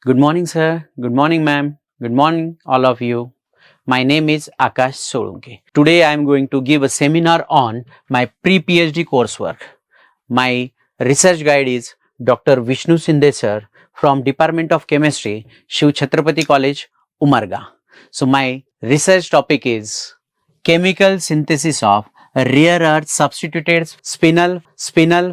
Good morning, sir. Good morning, ma'am. Good morning, all of you. My name is Akash Solunke. Today I am going to give a seminar on my pre-PhD coursework. My research guide is Dr. Vishnu Sinde sir from Department of Chemistry, Shiv Chhatrapati College, Umarga. So my research topic is chemical synthesis of rare earth substituted spinel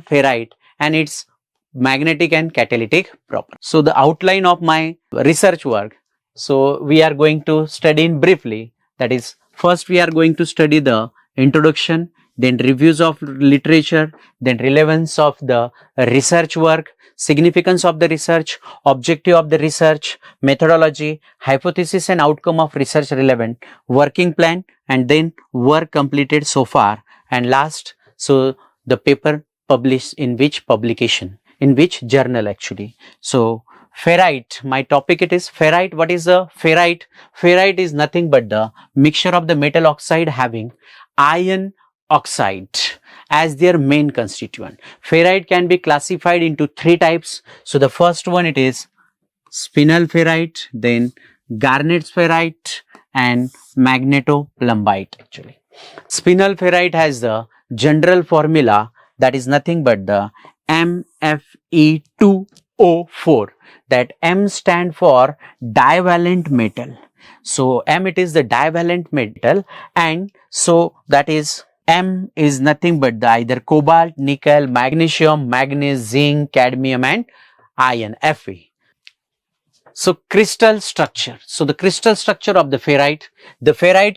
ferrite and its magnetic and catalytic properties. So the outline of my research work. So we are going to study in briefly. That is, first we are going to study the introduction, then reviews of literature, then relevance of the research work, significance of the research, objective of the research, methodology, hypothesis and outcome of research relevant, working plan, and then work completed so far, and last, so the paper published in which publication, in which journal actually. So ferrite, my topic it is ferrite. What is a ferrite? Ferrite is nothing but the mixture of the metal oxide having iron oxide as their main constituent. Ferrite can be classified into three types. So the first one it is spinel ferrite, then garnet ferrite and magnetoplumbite actually. Spinel ferrite has the general formula that is nothing but the MFE2O4. That M stand for divalent metal. So M it is the divalent metal, and so that is M is nothing but the either cobalt, nickel, magnesium, manganese, zinc, cadmium and iron, Fe. So crystal structure. So the crystal structure of the ferrite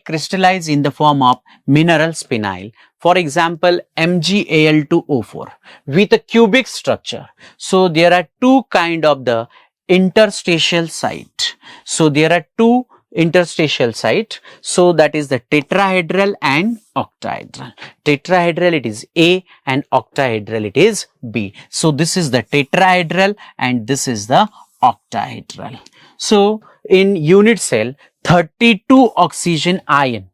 crystallizes in the form of mineral spinel. For example, MgAl2O4 with a cubic structure. So there are two kind of the interstitial site. So there are two interstitial site. So that is the tetrahedral and octahedral. Tetrahedral it is A and octahedral it is B. So this is the tetrahedral and this is the octahedral. So in unit cell 32 oxygen ion,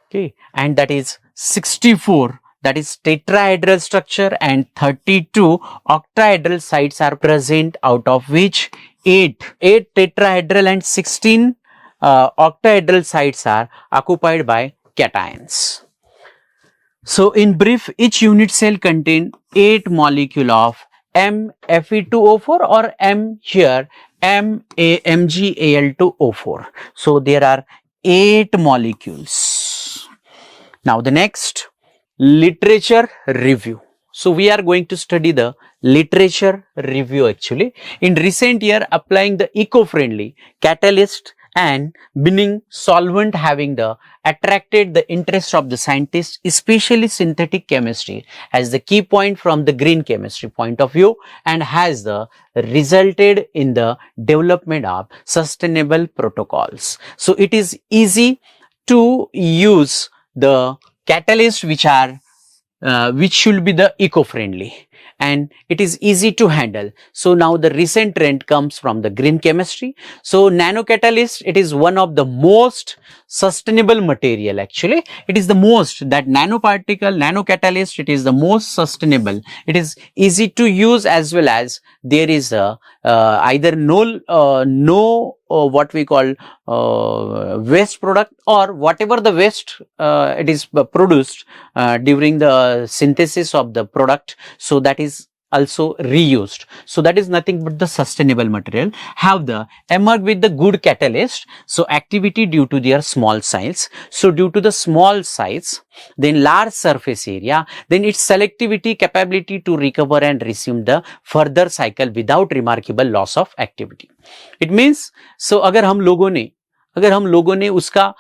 okay, and that is 64, that is tetrahedral structure, and 32 octahedral sites are present, out of which 8 tetrahedral and 16 octahedral sites are occupied by cations. So in brief, each unit cell contains 8 molecule of MFE2O4 or M here MgAl2O4. So there are 8 molecules. Now the next, literature review. So we are going to study the literature review actually. In recent year, applying the eco-friendly catalyst and binning solvent having the attracted the interest of the scientists, especially synthetic chemistry, as the key point from the green chemistry point of view, and has the resulted in the development of sustainable protocols. So it is easy to use the catalysts which are which should be the eco-friendly, and it is easy to handle. So now the recent trend comes from the green chemistry. So nanocatalyst, it is one of the most sustainable material actually. It is the most, that nanocatalyst, it is the most sustainable. It is easy to use, as well as there is a either no what we call waste product, or whatever the waste it is produced during the synthesis of the product, so that is also reused. So that is nothing but the sustainable material, have the emerged with the good catalyst. So activity due to their small size. So due to the small size, then large surface area, then its selectivity, capability to recover and resume the further cycle without remarkable loss of activity. It means, so अगर हम लोगों ने उसका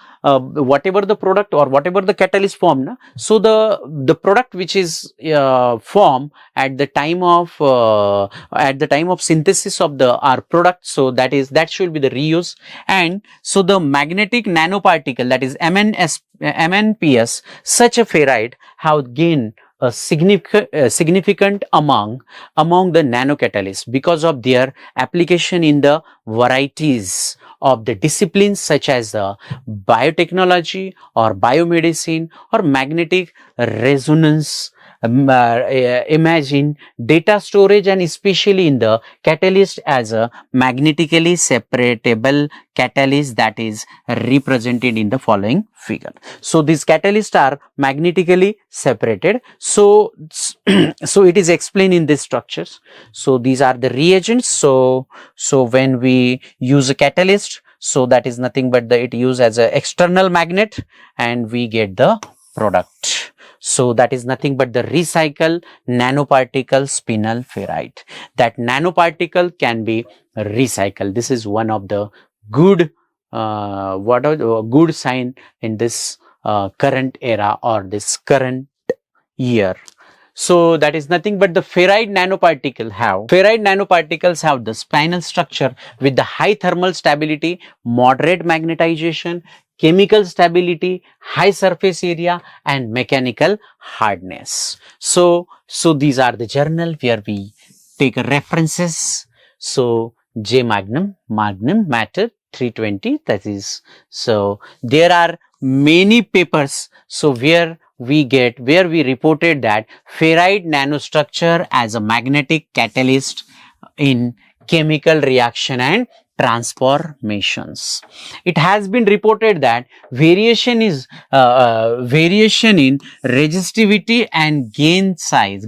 whatever the product or whatever the catalyst form na, so the product which is formed at the time of synthesis of the our product, so that should be the reuse. And so the magnetic nanoparticle, that is MNPS, such a ferrite have gained a significant among the nanocatalysts because of their application in the varieties of the disciplines such as the biotechnology or biomedicine or magnetic resonance imagine data storage and especially in the catalyst as a magnetically separatable catalyst that is represented in the following figure. So these catalysts are magnetically separated. So, so it is explained in these structures. So these are the reagents. So when we use a catalyst, so that is nothing but it used as an external magnet and we get the product. So that is nothing but the recycled nanoparticle spinel ferrite. That nanoparticle can be recycled. This is one of the good good sign in this current era or this current year. So that is nothing but the ferrite nanoparticles have the spinel structure with the high thermal stability, moderate magnetization, chemical stability, high surface area and mechanical hardness. So these are the journal where we take references. So J Magnum matter 320, that is, so there are many papers. So where we reported that ferrite nanostructure as a magnetic catalyst in chemical reaction and transformations. It has been reported that variation in resistivity and grain size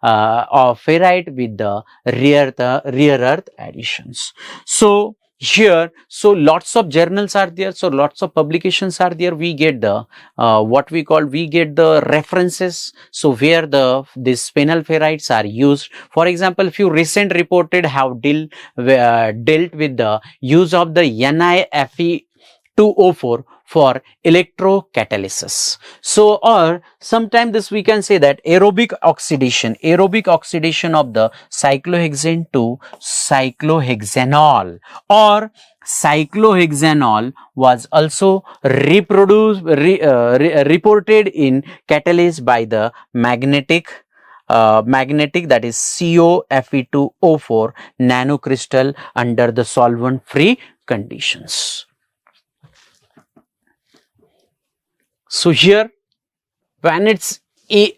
of ferrite with the rare earth additions. So here, so lots of journals are there, so lots of publications are there. We get the we get the references, so where these spinel ferrites are used. For example, few recent reported have dealt with the use of the NiFe2O4 for electrocatalysis. So, or sometimes this we can say that aerobic oxidation of the cyclohexane to cyclohexanol, or cyclohexanol was also reported in catalyst by the magnetic that is COFe2O4 nanocrystal under the solvent free conditions. So here Vanet et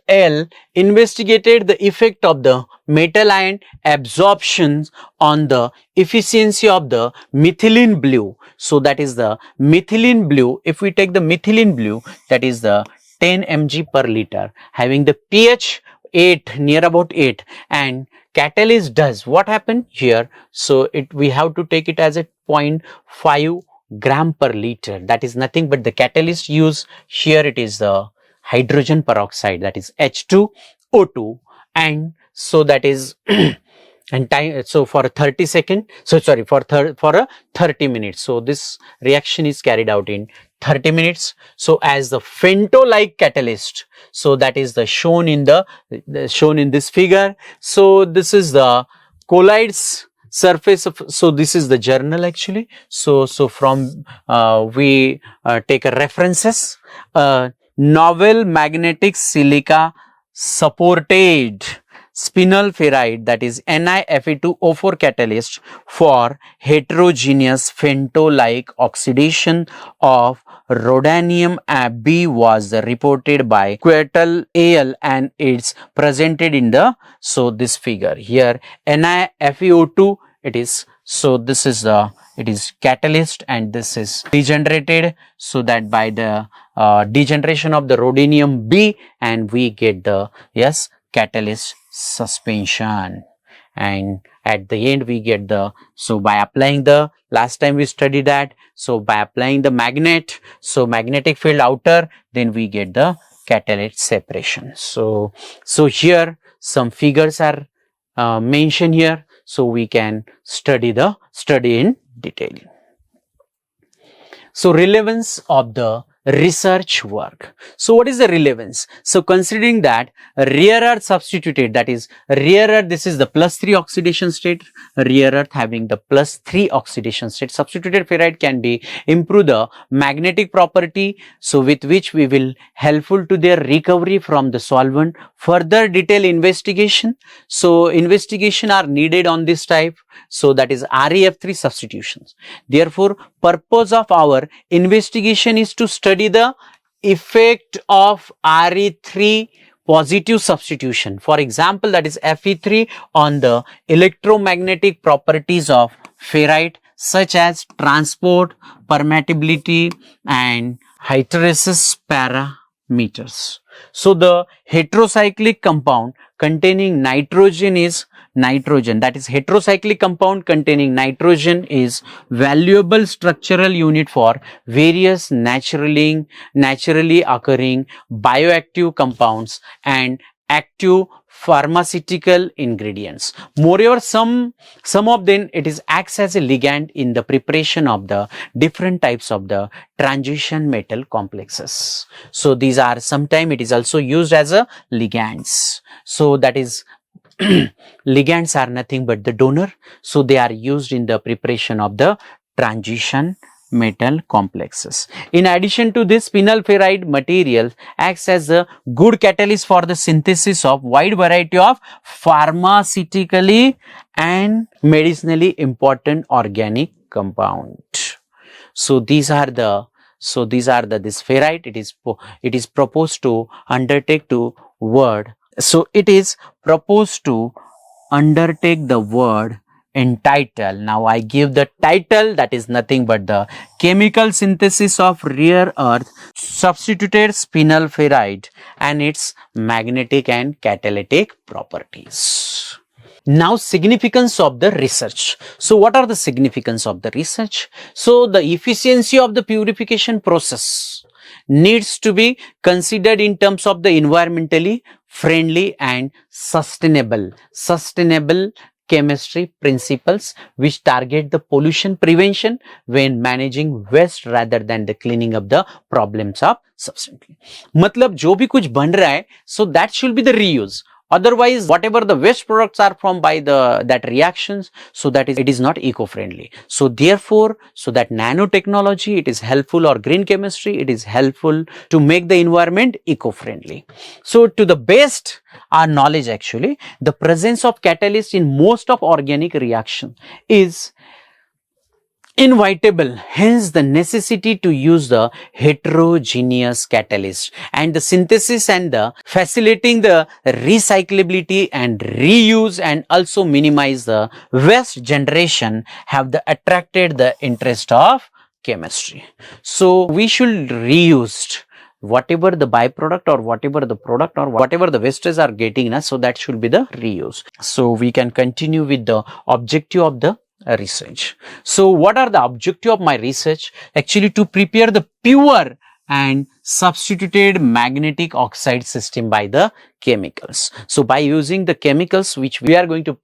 al. Investigated the effect of the metal ion absorptions on the efficiency of the methylene blue. So that is the methylene blue. If we take the methylene blue, that is the 10 mg per liter, having the pH 8, near about 8, and catalyst does what happened here. So we have to take it as a 0.5 gram per liter. That is nothing but the catalyst used here. It is the hydrogen peroxide, that is H2O2, and so that is and time, so for a 30 second, so sorry, for a 30 minutes. So this reaction is carried out in 30 minutes. So as the femto-like catalyst, so that is the shown in this figure. So this is the colloids surface of, so this is the journal actually. So from we take a references, novel magnetic silica supported spinel ferrite, that is NiFe2O4 catalyst for heterogeneous femto-like oxidation of rhodanium B was reported by Quetel al. And it's presented in the, so this figure here, NiFeO2, it is, so this is the, it is catalyst and this is degenerated, so that by the degeneration of the rhodanium B, and we get the, yes, catalyst suspension, and at the end we get the, so by applying the, last time we studied that, so by applying the magnet, so magnetic field outer, then we get the catalyst separation. So here some figures are mentioned here, so we can study in detail. So relevance of the research work. So what is the relevance? So considering that rare earth substituted, that is rare earth, this is the +3 oxidation state, rare earth having the +3 oxidation state, substituted ferrite can be improve the magnetic property, so with which we will helpful to their recovery from the solvent. Further detailed investigation, so investigation are needed on this type, so that is ReF3 substitutions. Therefore, purpose of our investigation is to study the effect of Re3 positive substitution. For example, that is Fe3 on the electromagnetic properties of ferrite, such as transport, permeability, and hysteresis parameters. So the heterocyclic compound containing nitrogen is nitrogen, that is heterocyclic compound containing nitrogen is valuable structural unit for various naturally occurring bioactive compounds and active pharmaceutical ingredients. Moreover, some of them it is acts as a ligand in the preparation of the different types of the transition metal complexes. So these are sometimes it is also used as a ligands. So that is ligands are nothing but the donor. So they are used in the preparation of the transition metal complexes. In addition to this, spinel ferrite material acts as a good catalyst for the synthesis of wide variety of pharmaceutically and medicinally important organic compound. So these are the this ferrite it is proposed to undertake to word. So it is proposed to undertake the word in title. Now I give the title, that is nothing but the chemical synthesis of rare earth substituted spinel ferrite and its magnetic and catalytic properties. Now significance of the research. So what are the significance of the research? So the efficiency of the purification process needs to be considered in terms of the environmentally friendly and sustainable chemistry principles which target the pollution prevention when managing waste rather than the cleaning up the problems of substance. मतलब जो भी कुछ बन रहा है, so that should be the reuse. Otherwise, whatever the waste products are from by that reactions, so that it is not eco-friendly. So therefore, so that nanotechnology, it is helpful, or green chemistry, it is helpful to make the environment eco-friendly. So to the best our knowledge, actually, the presence of catalyst in most of organic reaction is inevitable, hence the necessity to use the heterogeneous catalyst, and the synthesis and the facilitating the recyclability and reuse and also minimize the waste generation have attracted the interest of chemistry. So we should reuse whatever the byproduct or whatever the product or whatever the wastes are getting, so that should be the reuse. So we can continue with the objective of the research. So what are the objective of my research? Actually, to prepare the pure and substituted magnetic oxide system by the chemicals. So by using the chemicals which we are going to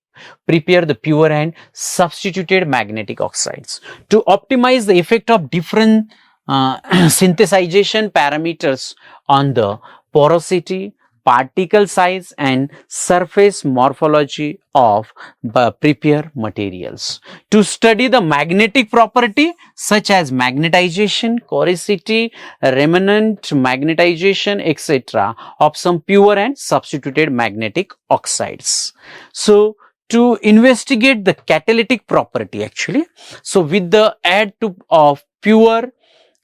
prepare the pure and substituted magnetic oxides, to optimize the effect of different synthesization parameters on the porosity, particle size and surface morphology of prepared materials, to study the magnetic property such as magnetization, coercivity, remnant magnetization, etc. of some pure and substituted magnetic oxides. So to investigate the catalytic property, actually, so with the aid of pure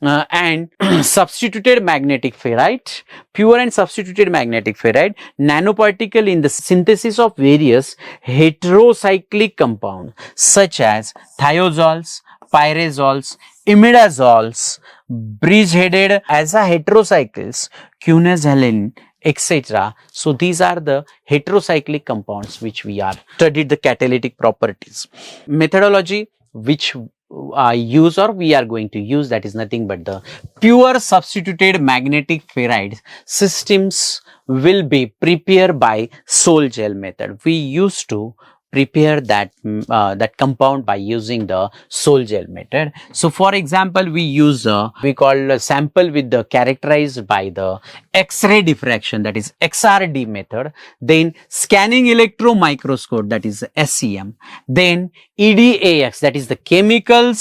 and substituted magnetic ferrite, nanoparticle in the synthesis of various heterocyclic compounds such as thiozoles, pyrazoles, imidazoles, bridge-headed heterocycles, quinazolane, etc. So these are the heterocyclic compounds which we are studied the catalytic properties. Methodology which use or we are going to use, that is nothing but the pure substituted magnetic ferrite systems will be prepared by sol gel method. We used to prepare that compound by using the sol gel method. So for example, we use we call a sample with the characterized by the X-ray diffraction, that is XRD method, then scanning electron microscope, that is SEM, then EDAX, that is the chemical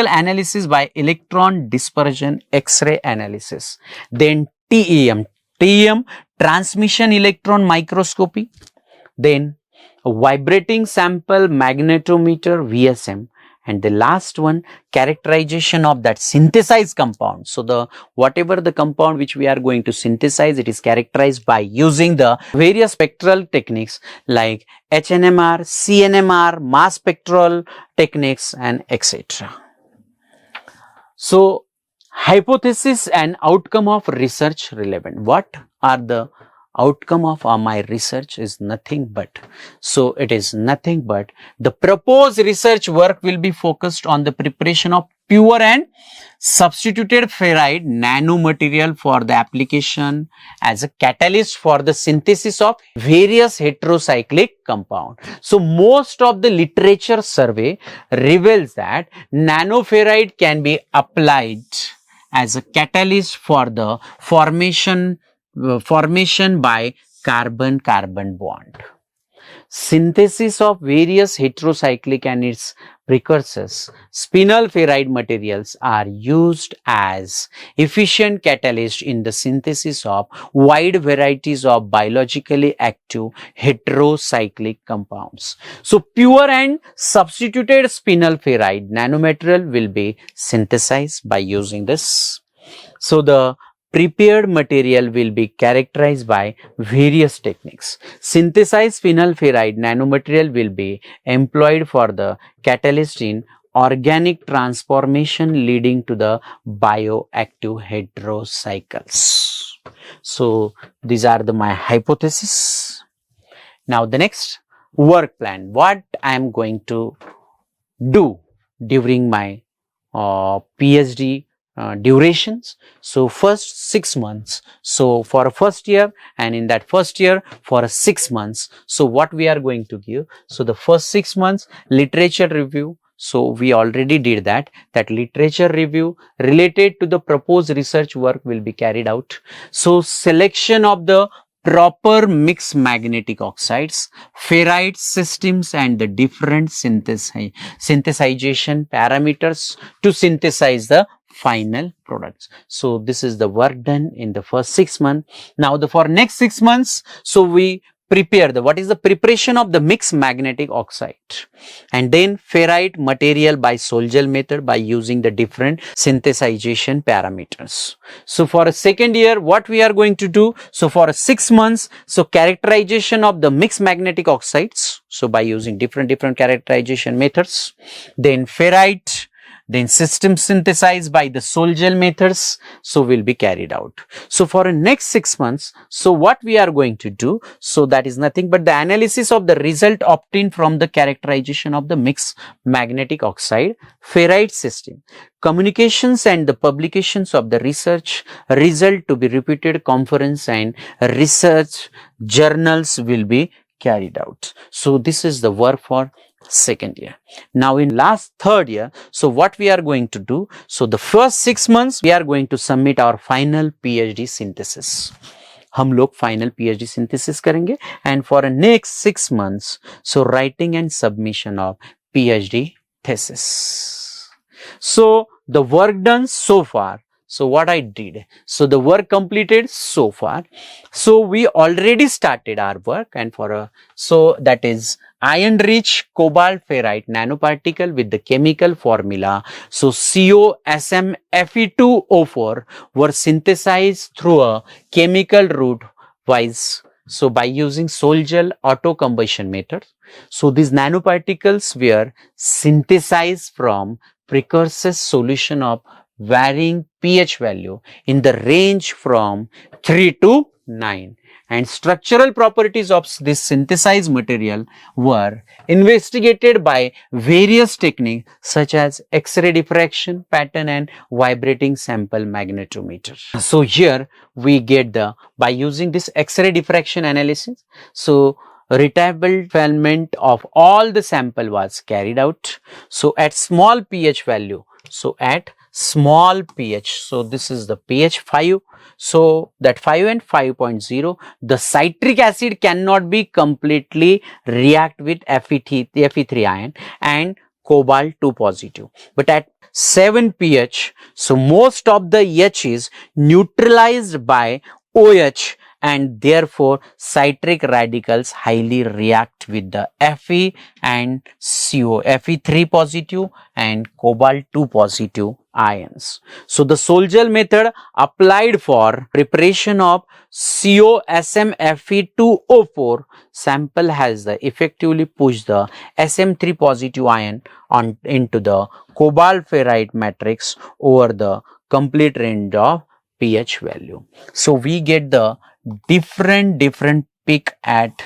analysis by electron dispersion X-ray analysis, then TEM transmission electron microscopy, then vibrating sample magnetometer VSM, And the last one, characterization of that synthesized compound. So the whatever the compound which we are going to synthesize, it is characterized by using the various spectral techniques like HNMR, CNMR, mass spectral techniques, and etc. So hypothesis and outcome of research relevant. What are the outcome of my research is nothing but, so it is nothing but the proposed research work will be focused on the preparation of pure and substituted ferrite nanomaterial for the application as a catalyst for the synthesis of various heterocyclic compound. So most of the literature survey reveals that nanoferrite can be applied as a catalyst for the formation by carbon-carbon bond. Synthesis of various heterocyclic and its precursors, spinel ferrite materials are used as efficient catalyst in the synthesis of wide varieties of biologically active heterocyclic compounds. So pure and substituted spinel ferrite nanomaterial will be synthesized by using this. So the prepared material will be characterized by various techniques. Synthesized spinel ferrite nanomaterial will be employed for the catalyst in organic transformation leading to the bioactive heterocycles. So these are my hypotheses. Now the next, work plan. What I am going to do during my PhD durations. So first 6 months, so for a first year, and in that first year for 6 months, so what we are going to give, so the first 6 months literature review. So we already did that literature review related to the proposed research work will be carried out. So selection of the proper mixed magnetic oxides, ferrite systems, and the different synthesization parameters to synthesize the final products. So this is the work done in the first 6 months. Now for next 6 months, so we prepare what is the preparation of the mixed magnetic oxide, and then ferrite material by Sol-Gel method by using the different synthesization parameters. So for a second year, what we are going to do, so for 6 months, so characterization of the mixed magnetic oxides, so by using different characterization methods, then ferrite, then system synthesized by the Sol-Gel methods, so will be carried out. So for the next 6 months, so what we are going to do, so that is nothing but the analysis of the result obtained from the characterization of the mixed magnetic oxide ferrite system, communications and the publications of the research result to be repeated conference and research journals will be carried out. So this is the work for second year. Now in last third year, so what we are going to do, so the first 6 months we are going to submit our final PhD synthesis. हम लोग final PhD synthesis करेंगे, and for the next 6 months, so writing and submission of PhD thesis. So the work done so far. So what I did, so the work completed so far. So we already started our work, and so that is iron rich cobalt ferrite nanoparticle with the chemical formula. So COSM-Fe2O4 were synthesized through a chemical route wise. So by using Sol-Gel auto combustion method. So these nanoparticles were synthesized from precursor solution of varying pH value in the range from 3 to 9, and structural properties of this synthesized material were investigated by various techniques such as X-ray diffraction pattern and vibrating sample magnetometer. So here we get by using this X-ray diffraction analysis, so retrievable filament of all the sample was carried out. So at small pH value, so at small pH, so this is the pH 5, so that 5 and 5.0, the citric acid cannot be completely react with Fe3 ion and cobalt 2 positive, but at 7 pH, so most of the H is neutralized by OH and therefore citric radicals highly react with the Fe and CO, Fe3 positive and cobalt 2 positive ions. So the Sol-Gel method applied for preparation of COSM-Fe2O4 sample has effectively pushed the SM3 positive ion into the cobalt ferrite matrix over the complete range of pH value. So we get the different peak at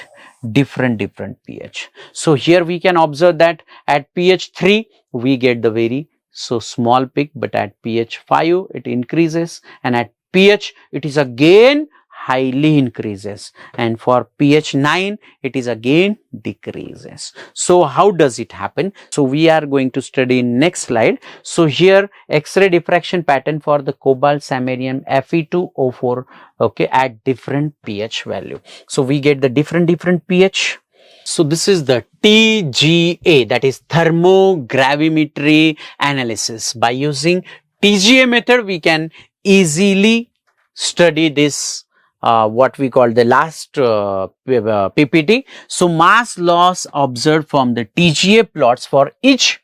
different pH. So here we can observe that at pH 3 we get the very small peak, but at pH 5 it increases, and at pH it is again highly increases, and for pH 9 it is again decreases. So how does it happen? So we are going to study in next slide. So here X-ray diffraction pattern for the cobalt samarium Fe2O4, okay, at different pH value. So we get the different pH. So this is the TGA, that is thermogravimetry analysis. By using TGA method we can easily study this what we call the last PPT. So mass loss observed from the TGA plots for each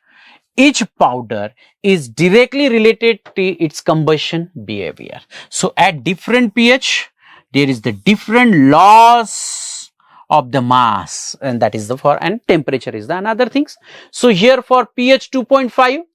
powder is directly related to its combustion behavior. So at different pH there is the different loss of the mass, and that is the and temperature is the another things. So here for pH 2.5,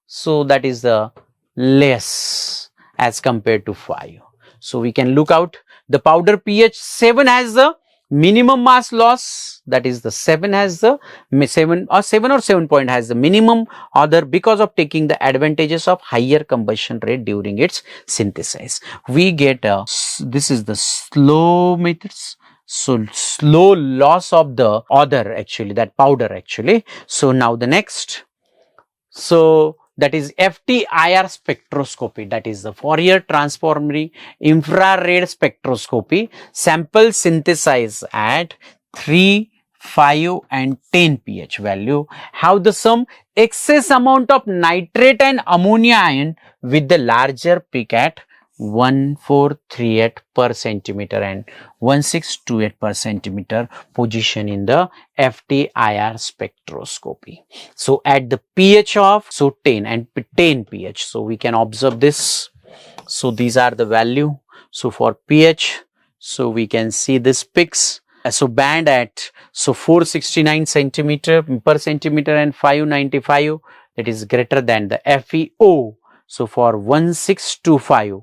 so that is the less as compared to 5. So we can look out the powder pH 7 has the minimum mass loss, that is the 7 has the 7 or 7 point has the minimum other, because of taking the advantages of higher combustion rate during its synthesis. We get this is the slow methods. So slow loss of the other, actually that powder actually. So now the next, so that is FTIR spectroscopy, that is the Fourier transform infrared spectroscopy. Sample synthesized at 3, 5 and 10 pH value have the some excess amount of nitrate and ammonia ion with the larger peak at 1438 per centimeter and 1628 per centimeter position in the FTIR spectroscopy. So at the pH of 10 and 10 pH, so we can observe this. So these are the value. So for pH, so we can see this peaks. So band at 469 centimeter per centimeter and 595, that is greater than the FeO. So for 1625,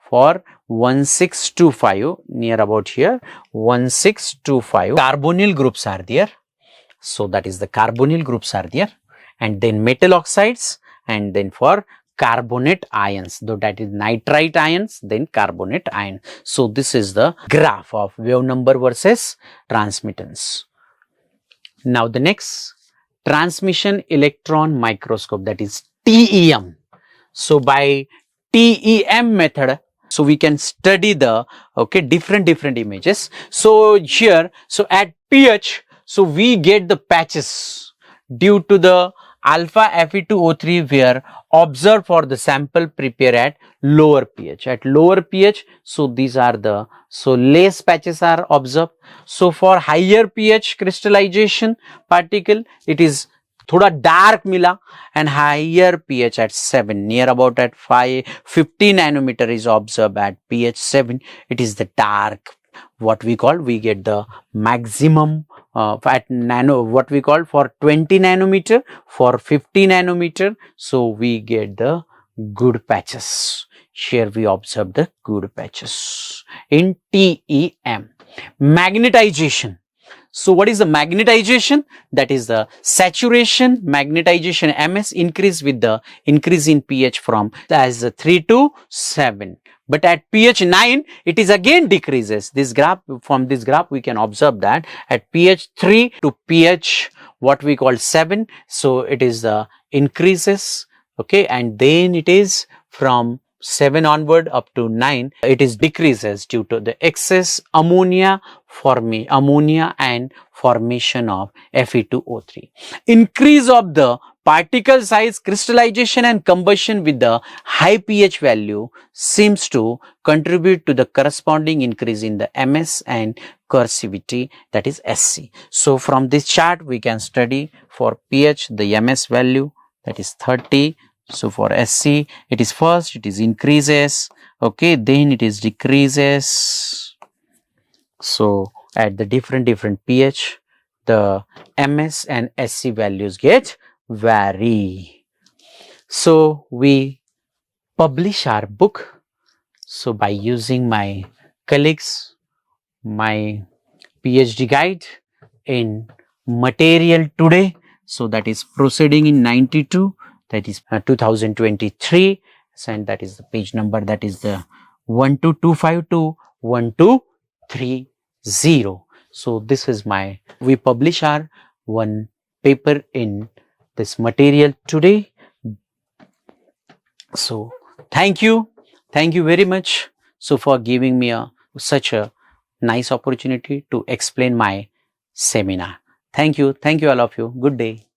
for 1625 near about here 1625 carbonyl groups are there. So that is the carbonyl groups are there, and then metal oxides, and then for carbonate ions, though that is nitrite ions, then carbonate ion. So this is the graph of wave number versus transmittance. Now the next, transmission electron microscope, that is TEM. So by TEM method, so we can study the different images. So here, so at pH, so we get the patches due to the alpha Fe2O3 were observed for the sample prepared at lower pH. At lower pH, so these are the less patches are observed. So for higher pH crystallization particle, it is thoda dark mila, and higher pH at 7 near about at 50 nanometer is observed at pH 7. It is the dark, what we call, we get the maximum at nano, what we call for 20 nanometer, for 50 nanometer. So we get the good patches. Here we observe the good patches in TEM. Magnetization. So what is the magnetization? That is the saturation magnetization MS increase with the increase in pH from as 3 to 7. But at pH 9, it is again decreases. This graph, from this graph we can observe that at pH 3 to pH what we call 7, so it is the increases, okay, and then it is from 7 onward up to 9, it is decreases due to the excess ammonia and formation of Fe2O3. Increase of the particle size, crystallization and combustion with the high pH value seems to contribute to the corresponding increase in the MS and corrosivity, that is SC. So from this chart we can study for pH the MS value, that is 30. So for SC it is first it is increases, okay, then it is decreases. So at the different pH the MS and SC values get vary. So we publish our book. So by using my colleagues, my PhD guide in material today, so that is proceeding in 92, that is 2023, and that is the page number, that is the 12252 to 1230. So this is my, we publish our one paper in this material today. So thank you very much, so for giving me such a nice opportunity to explain my seminar. Thank you all of you. Good day.